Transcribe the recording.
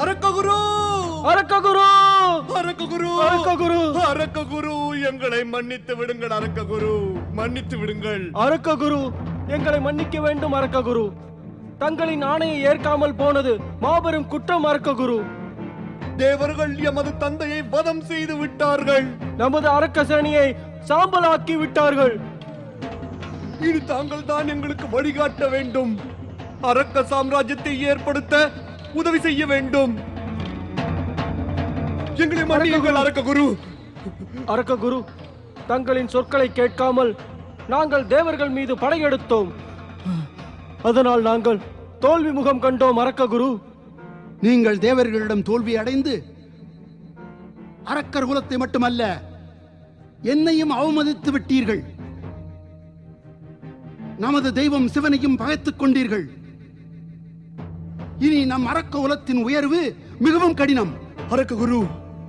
அரக்ககுரு, அரக்ககுரு, அரக்ககுரு, அரக்ககுரு, அரக்ககுரு, எங்களை மன்னித்து விடுங்கள். அரக்ககுரு, மன்னித்து விடுங்கள். அரக்ககுரு, எங்களை மன்னிக்க வேண்டும். அரக்ககுரு, தங்களின் ஆணையை ஏற்காமல் போனது மாபெரும் குற்றம். அரக்ககுரு, தேவர்கள் எமது தந்தையை வதம் செய்து விட்டார்கள். நமது அரக்கசேனியை சாம்பலாக்கி விட்டார்கள். இனி தாங்கள் தான் எங்களுக்கு வழிகாட்ட வேண்டும். அரக்க சாம்ராஜ்யத்தை ஏற்படுத்த உதவி செய்ய வேண்டும். எங்களை மன்னியுங்கள் அரக்ககுரு. அரக்ககுரு, தங்களின் சொற்களை கேட்காமல் நாங்கள் தேவர்கள் மீது படையெடுத்தோம். அதனால் நாங்கள் தோல்வி முகம் கண்டோம். அரக்ககுரு, நீங்கள் தேவர்களிடம் தோல்வி அடைந்து அரக்கர் குலத்தை மட்டுமல்ல என்னையும் அவமதித்து விட்டீர்கள். நமது தெய்வம் சிவனையும் பகைத்துக் கொண்டீர்கள். இனி நம் அரக்க குலத்தின் உயர்வு மிகவும் கடினம். அரக்ககுரு,